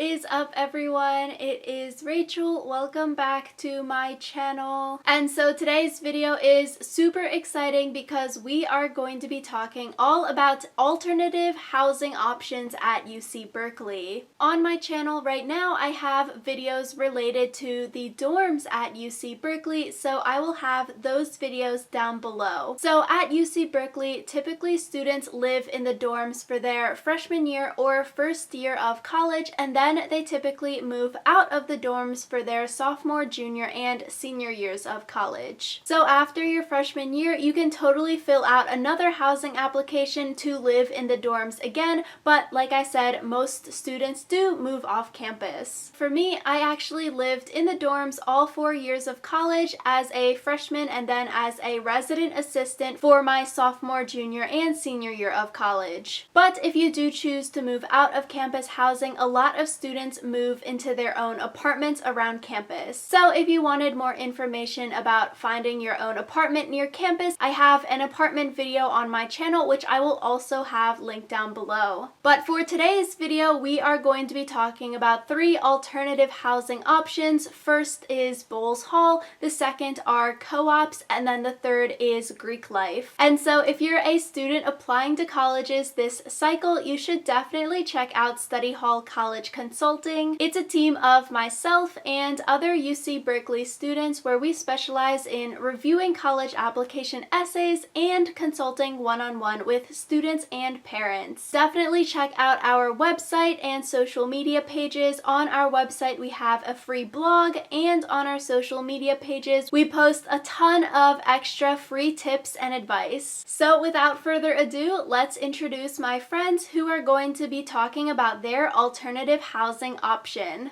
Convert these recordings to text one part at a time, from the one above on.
is up, everyone? It is Rachel. Welcome back to my channel. And so today's video is super exciting because we are going to be talking all about alternative housing options at UC Berkeley. On my channel right now, I have videos related to the dorms at UC Berkeley, so I will have those videos down below. So at UC Berkeley, typically students live in the dorms for their freshman year or first year of college, and then they typically move out of the dorms for their sophomore, junior, and senior years of college. So after your freshman year, you can totally fill out another housing application to live in the dorms again, but like I said, most students do move off campus. For me, I actually lived in the dorms all 4 years of college as a freshman and then as a resident assistant for my sophomore, junior, and senior year of college. But if you do choose to move out of campus housing, a lot of students move into their own apartments around campus. So if you wanted more information about finding your own apartment near campus, I have an apartment video on my channel, which I will also have linked down below. But for today's video, we are going to be talking about 3 alternative housing options. First is Bowles Hall, the second are co-ops, and then the third is Greek life. And so if you're a student applying to colleges this cycle, you should definitely check out Study Hall College Consulting. It's a team of myself and other UC Berkeley students where we specialize in reviewing college application essays and consulting one-on-one with students and parents. Definitely check out our website and social media pages. On our website, we have a free blog, and on our social media pages, we post a ton of extra free tips and advice. So without further ado, let's introduce my friends who are going to be talking about their alternative housing option.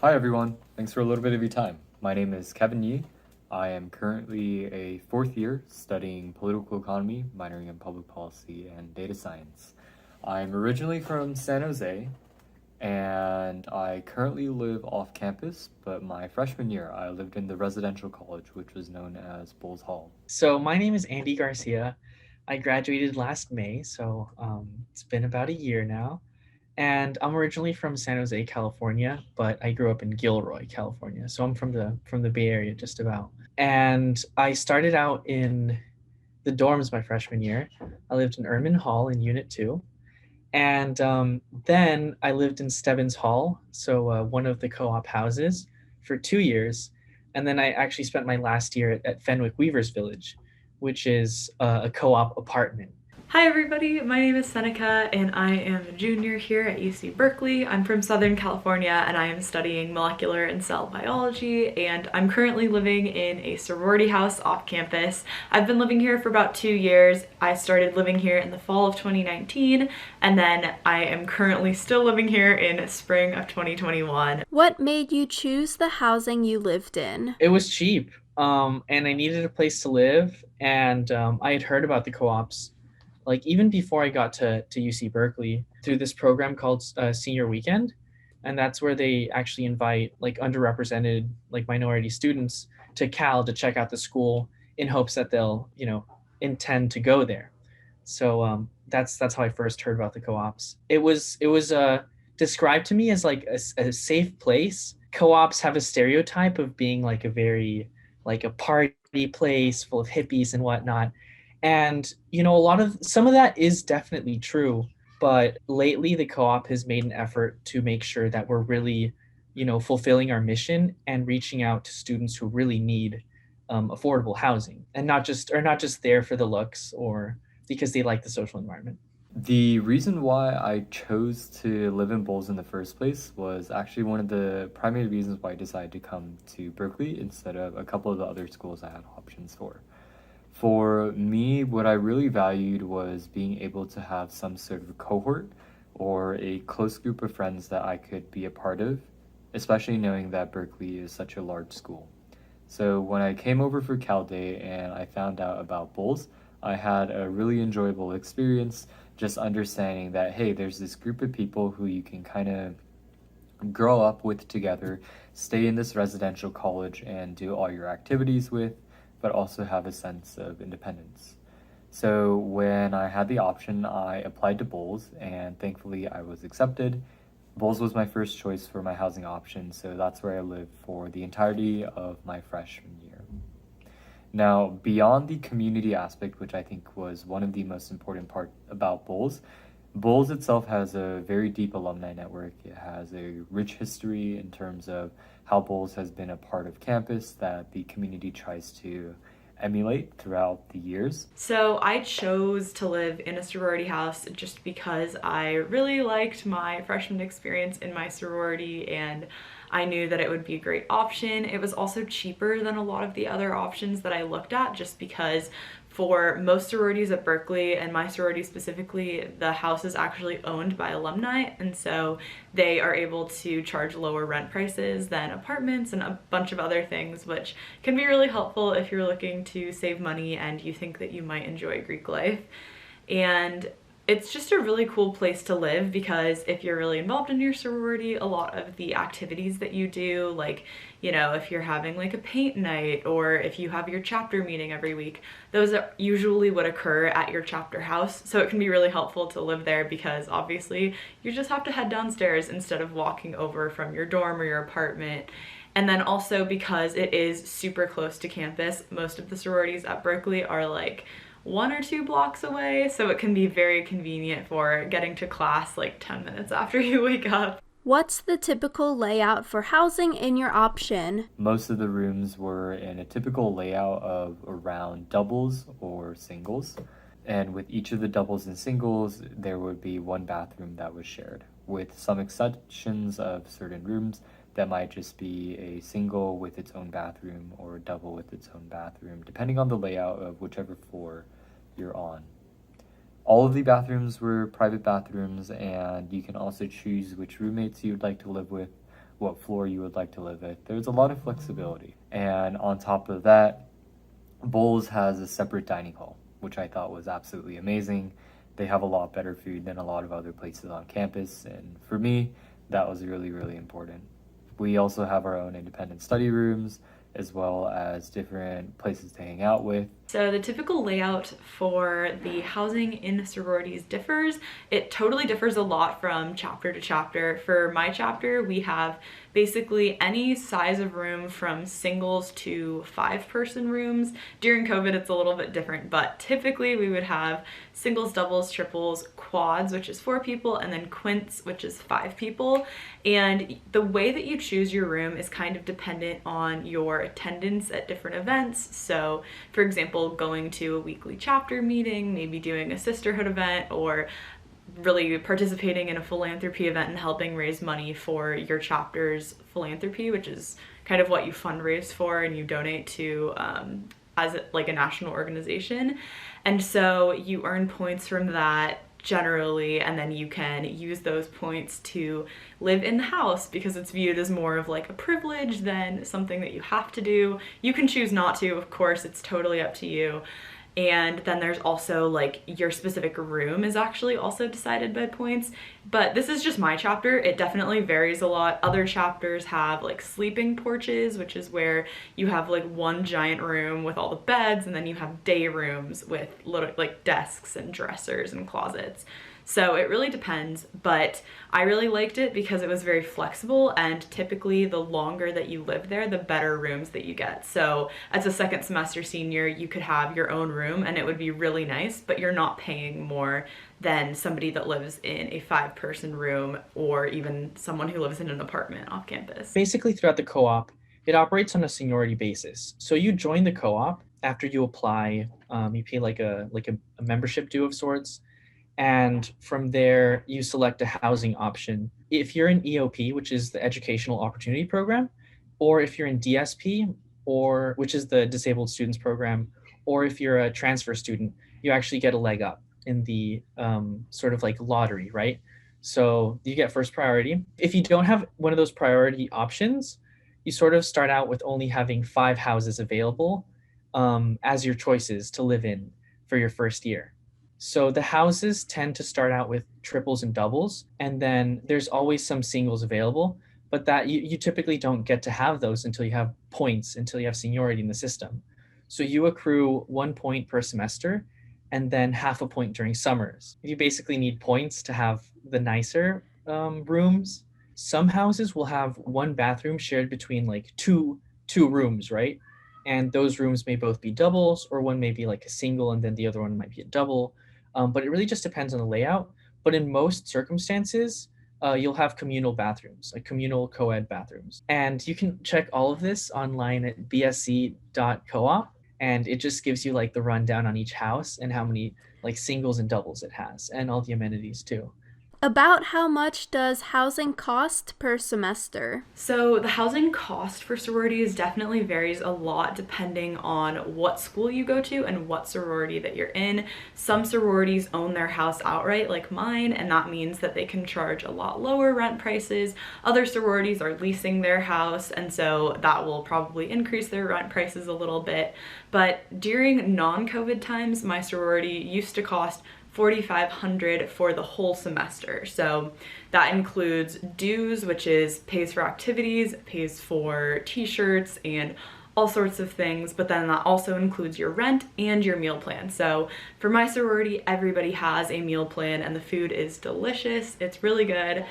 Hi everyone, thanks for a little bit of your time. My name is Kevin Yee. I am currently a 4th year studying political economy, minoring in public policy and data science. I'm originally from San Jose, and I currently live off campus, but my freshman year I lived in the residential college, which was known as Bowles Hall. So my name is Andy Garcia. I graduated last May, so it's been about a year now. And I'm originally from San Jose, California, but I grew up in Gilroy, California. So I'm from the Bay Area just about. And I started out in the dorms my freshman year. I lived in Erman Hall in Unit 2. And then I lived in Stebbins Hall, so one of the co-op houses, for 2 years. And then I actually spent my last year at Fenwick Weavers Village, which is a co-op apartment. Hi everybody, my name is Seneca and I am a junior here at UC Berkeley. I'm from Southern California and I am studying molecular and cell biology, and I'm currently living in a sorority house off campus. I've been living here for about 2 years. I started living here in the fall of 2019, and then I am currently still living here in spring of 2021. What made you choose the housing you lived in? It was cheap, and I needed a place to live, and I had heard about the co-ops like even before I got to UC Berkeley through this program called Senior Weekend. And that's where they actually invite like underrepresented, like minority students to Cal to check out the school in hopes that they'll, intend to go there. So that's how I first heard about the co-ops. It was described to me as like a safe place. Co-ops have a stereotype of being like a very, like a party place full of hippies and whatnot. And, some of that is definitely true, but lately the co-op has made an effort to make sure that we're really, fulfilling our mission and reaching out to students who really need affordable housing, and not just there for the looks or because they like the social environment. The reason why I chose to live in Bowles in the first place was actually one of the primary reasons why I decided to come to Berkeley instead of a couple of the other schools I had options for. For me, what I really valued was being able to have some sort of cohort or a close group of friends that I could be a part of, especially knowing that Berkeley is such a large school. So when I came over for Cal Day and I found out about Bowles, I had a really enjoyable experience just understanding that, hey, there's this group of people who you can kind of grow up with together, stay in this residential college and do all your activities with, but also have a sense of independence. So when I had the option, I applied to Bowles, and thankfully I was accepted. Bowles was my first choice for my housing option, so that's where I lived for the entirety of my freshman year. Now, beyond the community aspect, which I think was one of the most important part about Bowles, Bowles itself has a very deep alumni network. It has a rich history in terms of how Bowles has been a part of campus that the community tries to emulate throughout the years. So I chose to live in a sorority house just because I really liked my freshman experience in my sorority, and I knew that it would be a great option. It was also cheaper than a lot of the other options that I looked at, just because for most sororities at Berkeley, and my sorority specifically, the house is actually owned by alumni, and so they are able to charge lower rent prices than apartments and a bunch of other things, which can be really helpful if you're looking to save money and you think that you might enjoy Greek life. And it's just a really cool place to live because if you're really involved in your sorority, a lot of the activities that you do, like, you know, if you're having like a paint night or if you have your chapter meeting every week, those usually would occur at your chapter house. So it can be really helpful to live there because obviously you just have to head downstairs instead of walking over from your dorm or your apartment. And then also because it is super close to campus, most of the sororities at Berkeley are like 1 or 2 blocks away, so it can be very convenient for getting to class like 10 minutes after you wake up. What's the typical layout for housing in your option? Most of the rooms were in a typical layout of around doubles or singles. And with each of the doubles and singles, there would be one bathroom that was shared, with some exceptions of certain rooms that might just be a single with its own bathroom or a double with its own bathroom, depending on the layout of whichever floor you're on. All of the bathrooms were private bathrooms, and you can also choose which roommates you would like to live with, what floor you would like to live with. There's a lot of flexibility. And on top of that, Bowles has a separate dining hall, which I thought was absolutely amazing. They have a lot better food than a lot of other places on campus, and for me, that was really, really important. We also have our own independent study rooms, as well as different places to hang out with. So the typical layout for the housing in sororities differs. It totally differs a lot from chapter to chapter. For my chapter, we have basically any size of room from singles to 5-person rooms. During COVID, it's a little bit different, but typically we would have singles, doubles, triples, quads, which is 4 people, and then quints, which is 5 people. And the way that you choose your room is kind of dependent on your attendance at different events. So, for example, going to a weekly chapter meeting, maybe doing a sisterhood event, or really participating in a philanthropy event and helping raise money for your chapter's philanthropy, which is kind of what you fundraise for and you donate to as like a national organization. And so you earn points from that generally, and then you can use those points to live in the house because it's viewed as more of like a privilege than something that you have to do. You can choose not to, of course, it's totally up to you. And then there's also like your specific room is actually also decided by points, but this is just my chapter. It definitely varies a lot. Other chapters have like sleeping porches, which is where you have like one giant room with all the beds, and then you have day rooms with little like desks and dressers and closets. So it really depends, but I really liked it because it was very flexible, and typically the longer that you live there, the better rooms that you get. So as a second semester senior, you could have your own room and it would be really nice, but you're not paying more than somebody that lives in a 5-person room or even someone who lives in an apartment off campus. Basically, throughout the co-op, it operates on a seniority basis. So you join the co-op after you apply. You pay like a membership due of sorts. And from there, you select a housing option. If you're in EOP, which is the Educational Opportunity Program, or if you're in DSP, or which is the Disabled Students Program, or if you're a transfer student, you actually get a leg up in the sort of like lottery, right? So you get first priority. If you don't have one of those priority options, you sort of start out with only having 5 houses available as your choices to live in for your first year. So the houses tend to start out with triples and doubles, and then there's always some singles available, but that you typically don't get to have those until you have points, until you have seniority in the system. So you accrue 1 point per semester, and then half a point during summers. You basically need points to have the nicer rooms. Some houses will have one bathroom shared between like two rooms, right? And those rooms may both be doubles, or one may be like a single and then the other one might be a double. But it really just depends on the layout. But in most circumstances, you'll have communal bathrooms, like communal co-ed bathrooms. And you can check all of this online at bsc.coop, and it just gives you like the rundown on each house and how many like singles and doubles it has, and all the amenities too. About how much does housing cost per semester? So the housing cost for sororities definitely varies a lot depending on what school you go to and what sorority that you're in. Some sororities own their house outright, like mine, and that means that they can charge a lot lower rent prices. Other sororities are leasing their house, and so that will probably increase their rent prices a little bit. But during non-COVID times, my sorority used to cost $4,500 for the whole semester. So that includes dues, which is pays for activities, pays for t-shirts and all sorts of things, but then that also includes your rent and your meal plan. So for my sorority, everybody has a meal plan and the food is delicious. It's really good.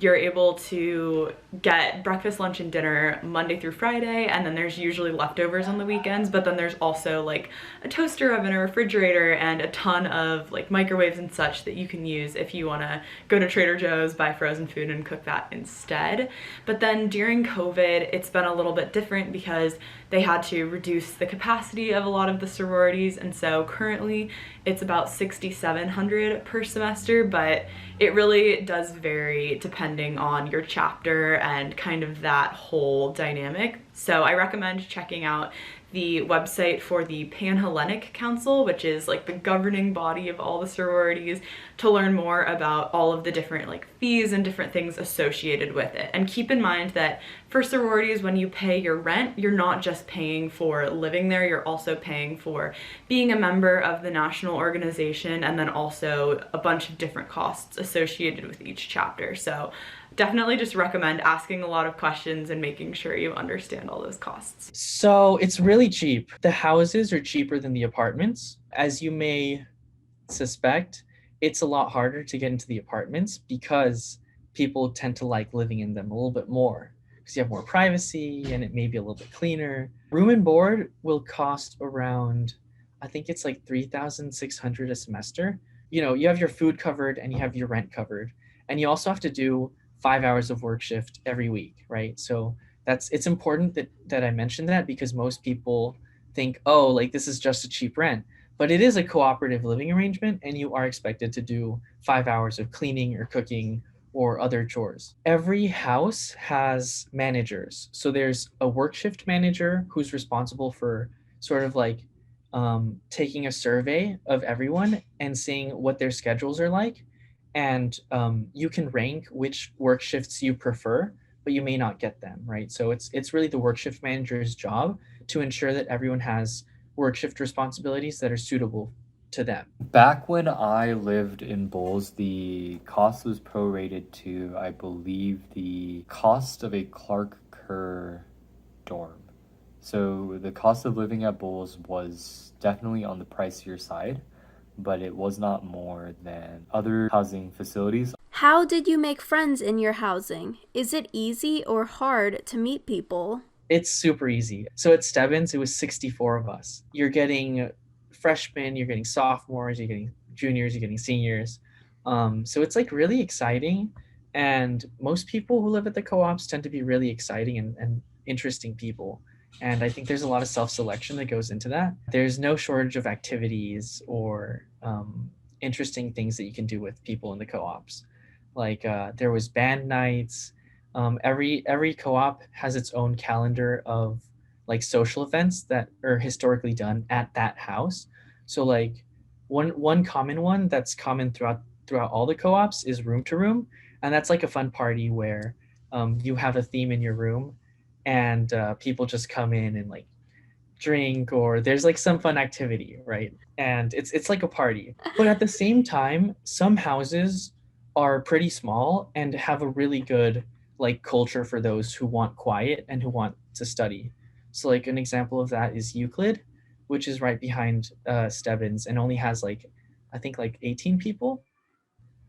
You're able to get breakfast, lunch, and dinner Monday through Friday, and then there's usually leftovers on the weekends, but then there's also like a toaster oven, a refrigerator, and a ton of like microwaves and such that you can use if you want to go to Trader Joe's, buy frozen food, and cook that instead. But then during COVID, it's been a little bit different because they had to reduce the capacity of a lot of the sororities, and so currently it's about $6,700 per semester, but it really does vary depending on your chapter and kind of that whole dynamic. So I recommend checking out the website for the Pan-Hellenic Council, which is like the governing body of all the sororities, to learn more about all of the different like fees and different things associated with it. And keep in mind that for sororities, when you pay your rent, you're not just paying for living there, you're also paying for being a member of the national organization, and then also a bunch of different costs associated with each chapter. So definitely just recommend asking a lot of questions and making sure you understand all those costs. So it's really cheap. The houses are cheaper than the apartments. As you may suspect, it's a lot harder to get into the apartments because people tend to like living in them a little bit more because you have more privacy and it may be a little bit cleaner. Room and board will cost around, I think it's like $3,600 a semester. You know, you have your food covered and you have your rent covered, and you also have to do 5 hours of work shift every week, right? So it's important that I mention that, because most people think, oh, like this is just a cheap rent, but it is a cooperative living arrangement, and you are expected to do 5 hours of cleaning or cooking or other chores. Every house has managers. So there's a work shift manager who's responsible for sort of like taking a survey of everyone and seeing what their schedules are like. And you can rank which work shifts you prefer, but you may not get them, right? So it's really the work shift manager's job to ensure that everyone has work shift responsibilities that are suitable to them. Back when I lived in Bowles, the cost was prorated to, I believe, the cost of a Clark Kerr dorm. So the cost of living at Bowles was definitely on the pricier side, but it was not more than other housing facilities. How did you make friends in your housing? Is it easy or hard to meet people? It's super easy. So at Stebbins, it was 64 of us. You're getting freshmen, you're getting sophomores, you're getting juniors, you're getting seniors. So it's like really exciting. And most people who live at the co-ops tend to be really exciting and interesting people. And I think there's a lot of self-selection that goes into that. There's no shortage of activities or interesting things that you can do with people in the co-ops. Like there was band nights. Every co-op has its own calendar of like social events that are historically done at that house. So like one common one that's common throughout all the co-ops is room to room, and that's like a fun party where you have a theme in your room, and people just come in and like drink, or there's like some fun activity, right? And it's like a party. But at the same time, some houses are pretty small and have a really good like culture for those who want quiet and who want to study. So like an example of that is Euclid. which is right behind Stebbins, and only has like, I think like 18 people.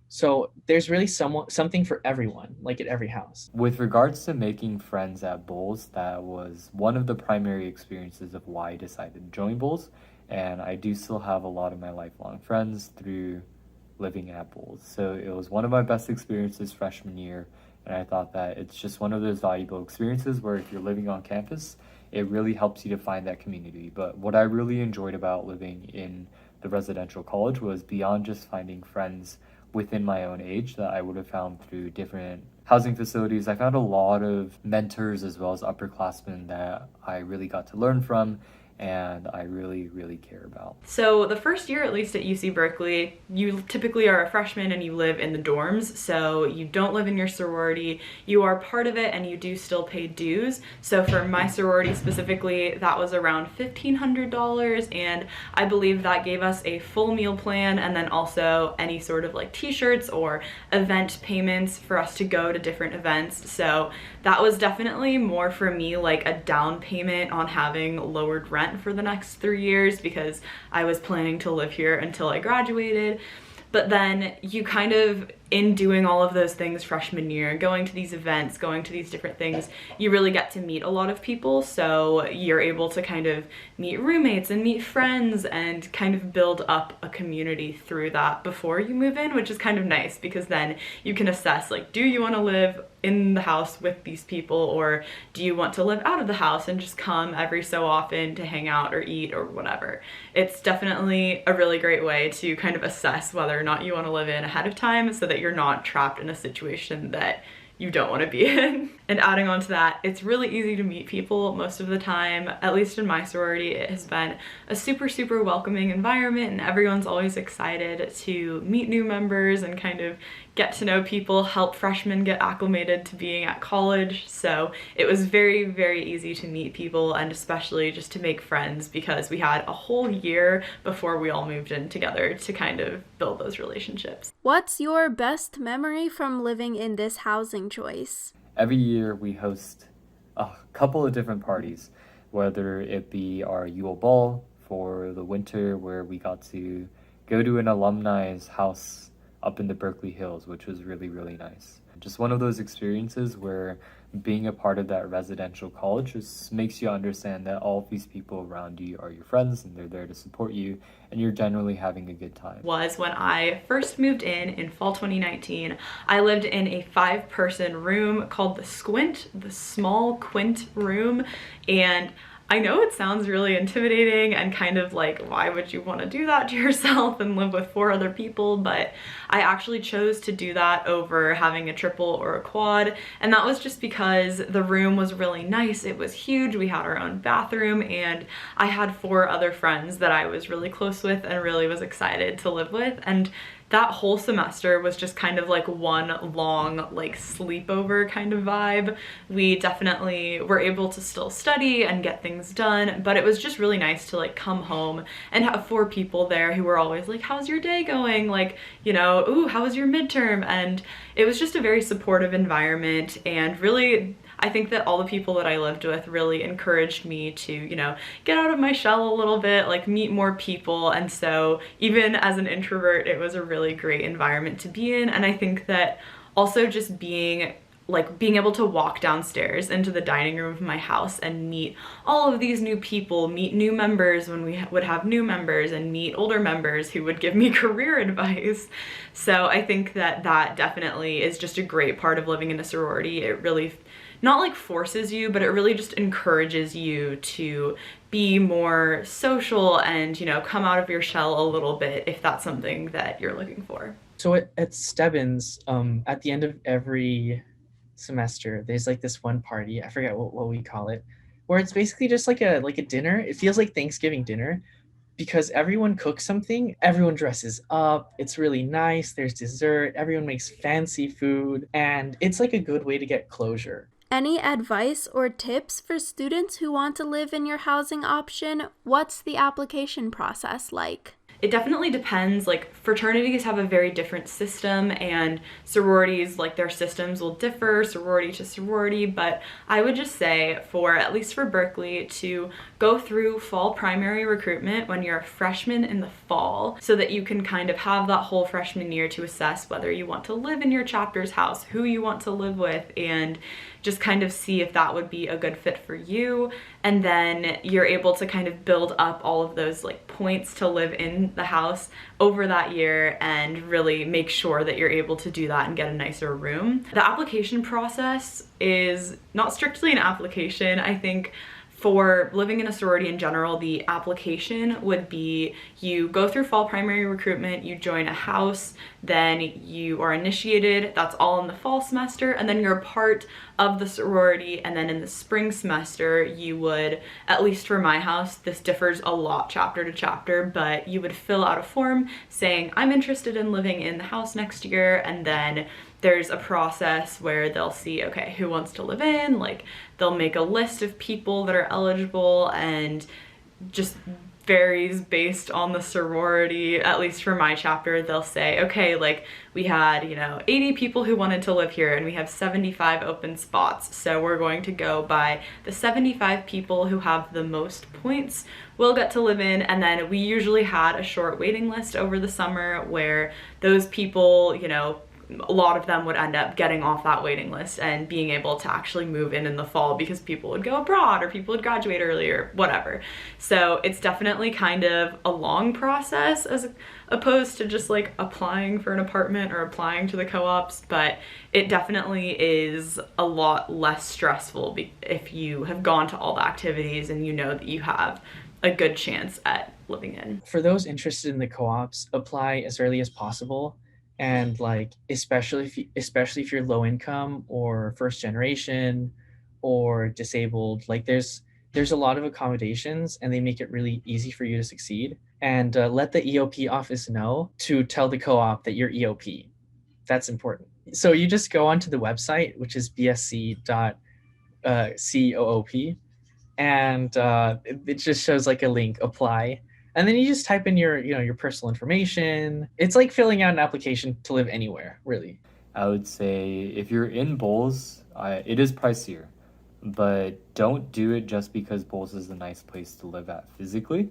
So there's really something for everyone, like at every house. With regards to making friends at Bowls, that was one of the primary experiences of why I decided to join Bowls, and I do still have a lot of my lifelong friends through living at Bowls. So it was one of my best experiences freshman year, and I thought that it's just one of those valuable experiences where if you're living on campus, it really helps you to find that community. But what I really enjoyed about living in the residential college was beyond just finding friends within my own age that I would have found through different housing facilities. I found a lot of mentors as well as upperclassmen that I really got to learn from and I really, really care about. So the first year, at least at UC Berkeley, you typically are a freshman and you live in the dorms. So you don't live in your sorority, you are part of it and you do still pay dues. So for my sorority specifically, that was around $1,500, and I believe that gave us a full meal plan and then also any sort of like t-shirts or event payments for us to go to different events. So that was definitely more for me like a down payment on having lowered rent for the next 3 years, because I was planning to live here until I graduated. But then you kind of, in doing all of those things freshman year, going to these events, going to these different things, you really get to meet a lot of people. So you're able to kind of meet roommates and meet friends and kind of build up a community through that before you move in, which is kind of nice because then you can assess like, do you want to live in the house with these people, or do you want to live out of the house and just come every so often to hang out or eat or whatever. It's definitely a really great way to kind of assess whether or not you want to live in ahead of time so that you're not trapped in a situation that you don't want to be in. And adding on to that, it's really easy to meet people most of the time. At least in my sorority, it has been a super, super welcoming environment and everyone's always excited to meet new members and kind of get to know people, help freshmen get acclimated to being at college. So it was very, very easy to meet people and especially just to make friends because we had a whole year before we all moved in together to kind of build those relationships. What's your best memory from living in this housing choice? Every year we host a couple of different parties, whether it be our Yule Ball for the winter where we got to go to an alumni's house up in the Berkeley Hills, which was really, really nice. Just one of those experiences where being a part of that residential college just makes you understand that all of these people around you are your friends and they're there to support you and you're generally having a good time. Was when I first moved in fall 2019. I lived in a 5-person room called the Squint, the small quint room, and I know it sounds really intimidating and kind of like, why would you want to do that to yourself and live with 4 other people? But I actually chose to do that over having a triple or a quad. And that was just because the room was really nice. It was huge. We had our own bathroom and I had 4 other friends that I was really close with and really was excited to live with. And that whole semester was just kind of like one long like sleepover kind of vibe. We definitely were able to still study and get things done, but it was just really nice to like come home and have 4 people there who were always like, how's your day going? Like, you know, ooh, how was your midterm? And it was just a very supportive environment, and really I think that all the people that I lived with really encouraged me to, you know, get out of my shell a little bit, like meet more people. And so even as an introvert, it was a really great environment to be in. And I think that also just being able to walk downstairs into the dining room of my house and meet all of these new people, meet new members when we would have new members, and meet older members who would give me career advice. So I think that that definitely is just a great part of living in a sorority. It really not like forces you, but it really just encourages you to be more social and, you know, come out of your shell a little bit if that's something that you're looking for. So at Stebbins, at the end of every semester, there's like this one party, I forget what we call it, where it's basically just like a dinner. It feels like Thanksgiving dinner because everyone cooks something, everyone dresses up, it's really nice, there's dessert, everyone makes fancy food, and it's like a good way to get closure. Any advice or tips for students who want to live in your housing option? What's the application process like? It definitely depends. Like fraternities have a very different system and sororities, like their systems will differ sorority to sorority, but I would just say at least for Berkeley, to go go through fall primary recruitment when you're a freshman in the fall, so that you can kind of have that whole freshman year to assess whether you want to live in your chapter's house, who you want to live with, and just kind of see if that would be a good fit for you. And then you're able to kind of build up all of those like points to live in the house over that year and really make sure that you're able to do that and get a nicer room. The application process is not strictly an application. I think for living in a sorority in general, the application would be you go through fall primary recruitment, you join a house, then you are initiated, that's all in the fall semester, and then you're a part of the sorority, and then in the spring semester you would, at least for my house, this differs a lot chapter to chapter, but you would fill out a form saying, I'm interested in living in the house next year, and then there's a process where they'll see, okay, who wants to live in, like they'll make a list of people that are eligible, and just varies based on the sorority. At least for my chapter, they'll say, okay, like we had, 80 people who wanted to live here and we have 75 open spots. So we're going to go by the 75 people who have the most points will get to live in. And then we usually had a short waiting list over the summer where those people, a lot of them would end up getting off that waiting list and being able to actually move in the fall because people would go abroad or people would graduate earlier, whatever. So it's definitely kind of a long process as opposed to just like applying for an apartment or applying to the co-ops, but it definitely is a lot less stressful if you have gone to all the activities and you know that you have a good chance at living in. For those interested in the co-ops, apply as early as possible. And like, especially if you're low income or first generation or disabled, like there's a lot of accommodations and they make it really easy for you to succeed. And let the EOP office know to tell the co-op that you're EOP. That's important. So you just go onto the website, which is bsc.coop, and it just shows like a link, apply. And then you just type in your personal information. It's like filling out an application to live anywhere, really. I would say if you're in Bowles, it is pricier, but don't do it just because Bowles is a nice place to live at physically.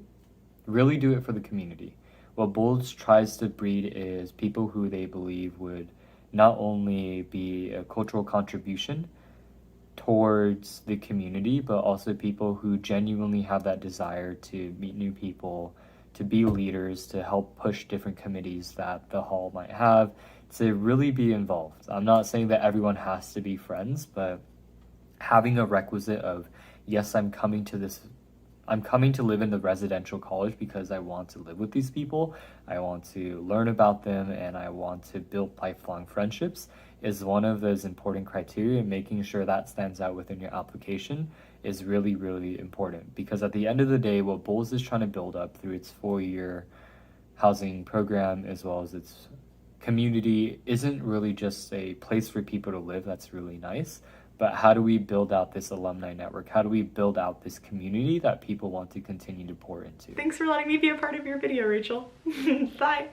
Really do it for the community. What Bowles tries to breed is people who they believe would not only be a cultural contribution towards the community, but also people who genuinely have that desire to meet new people, to be leaders, to help push different committees that the hall might have, to really be involved. I'm not saying that everyone has to be friends, but having a requisite of, yes, I'm coming to live in the residential college because I want to live with these people, I want to learn about them, and I want to build lifelong friendships is one of those important criteria. Making sure that stands out within your application is really, really important, because at the end of the day, what Bowles is trying to build up through its 4-year housing program as well as its community isn't really just a place for people to live that's really nice, but how do we build out this alumni network? How do we build out this community that people want to continue to pour into? Thanks for letting me be a part of your video, Rachel. Bye.